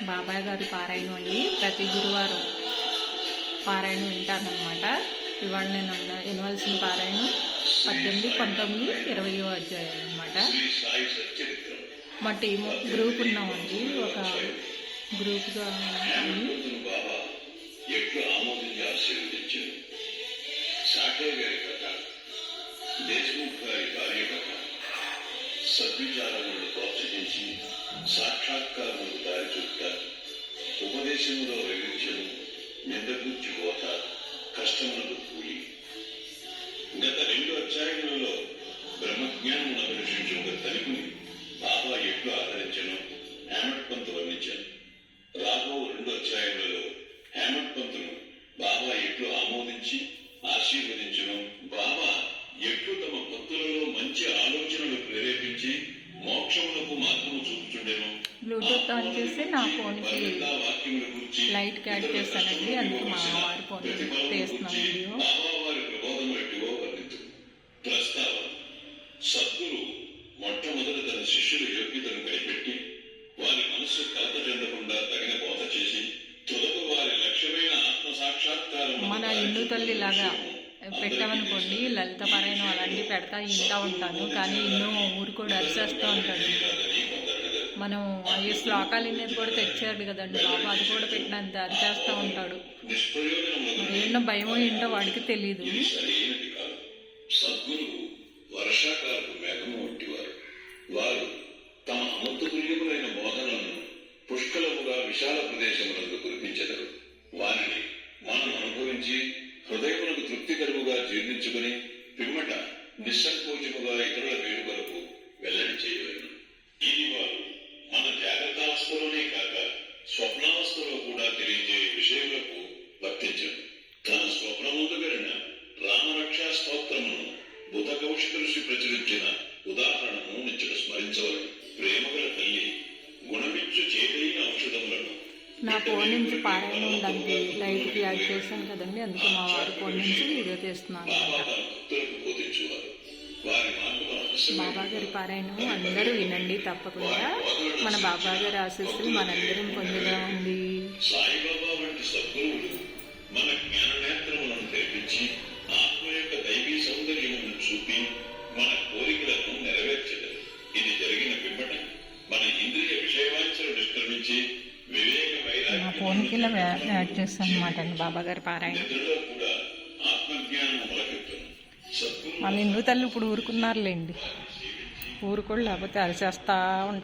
బాబాయ్ గారి పారాయణం అండి. ప్రతి గురువారం పారాయణం వింటానమాట. ఇవాళ నేను వినవలసిన పారాయణం 18, 19, 20 అధ్యాయాలు అనమాట. మా టీం గ్రూప్ ఉన్నామండి. ఒక గ్రూప్గా సద్విచారములను ప్రోత్సహించి సాక్షాత్కారములకు దారి చూపుట, ఉపదేశములో వైవిధ్యము, నిందగూర్చి బోధ, కష్టములకు కూలి. గత 2 అధ్యాయములలో బ్రహ్మజ్ఞానమును అభిలషించి ఒక తనికుని బాబా ఎట్లు ఆదరించను హేమట్ పంత్ వర్ణించాను. రాబో 2 అధ్యాయములలో హేమట్ పంతును బాబా ఎట్లు ఆమోదించి ఆశీర్వదించను, బాబా ఎట్లు తమ భక్తులలో మంచి ఆలోచనలు ప్రేరేపించి మోక్షములకు మార్గము చూపుచుండెను. బ్లూటూత్ ఆన్ చేసి నా ఫోన్కి లైట్ యాడ్ చేస్తానండి. అందుకు మా వారి ఫోన్ తీస్తున్నాం వీడియో. వారి ప్రబోధం ఎటువో వర్ణించు. ప్రస్తావన: సద్గురు మొట్టమొదట తన శిష్యుల యోగ్యతను కనిపెట్టి వారి మనస్సు కలత చెందకుండా తగిన బోధ చేసి తుదకు వారి లక్ష్యమైన ఆత్మ సాక్షాత్కారం మన ఇల్లు తల్లి లాగా పెట్టామనుకోండి, లలిత పారాయణం అలాంటివి పెడతా ఇంటా ఉంటాను. కానీ ఇన్నో ఊరుకోడు అరిచేస్తూ ఉంటాడు. మనం ఈ శ్లోకాలు అనేది కూడా తెచ్చాడు కదండి బాబా, అది కూడా పెట్టినంత అరిచేస్తూ ఉంటాడు. ఏంటో భయం ఏంటో వాడికి తెలీదు. సద్గురువు వర్షాకాలపు మేఘము వంటివారు. వారు తమ అమృతతుల్యములైన బోధనలను పుష్కలముగా విశాల ప్రదేశములందు కురిపించెదరు. వారిని మనం అనుభవించి హృదయములకు తృప్తికరముగా జీర్ణించుకుని పిమ్మట నిస్సంకోచముగా ఇతరుల వేడుకలకు వెల్లడి చేయవలను. ఇది వారు మన జాగ్రత్తావస్థలోనే కాక స్వప్నావస్థలో కూడా తెలియజే విషయములకు వర్తించను. తన స్వప్నముందు వెళ్ళిన రామరక్షా స్తోత్రమును బుధ కౌశిక ఋషి ప్రచురించిన ఉదాహరణను నిత్యుడు స్మరించవలను. ప్రేమగల తల్లి గుణమిచ్చు చేదైన ఔషధములను నా ఫోన్ నుంచి పారాయణం ఉందండి. లైట్కి యాడ్ చేశాను కదండి, అందుకే మా వారి ఫోన్ నుంచి వీడియో తీస్తున్నాను. బాబా గారి పారాయణం అందరూ వినండి తప్పకుండా. మన బాబా గారి ఆశీస్సులు మనందరం పొందుదామండి. సాయిబాబా వంటి సద్గురువులు మన జ్ఞాననేత్రములను తెరిపించి ఆత్మ యొక్క దైవీ సౌందర్యమును చూపి మన కోరికలను నెరవేర్చదు. ఇది జరిగిన పిమ్మట మన ఇంద్రియ విషయవాంఛలు నిష్క్రమించి నా ఫోన్కి ఇలా యాడ్ చేస్తాను అనమాట అండి బాబా గారి పారాయణ. వాళ్ళ ఇందు తల్లి ఇప్పుడు ఊరుకున్నారులేండి. ఊరుకోళ్ళు లేకపోతే అరిచేస్తా ఉంటారు.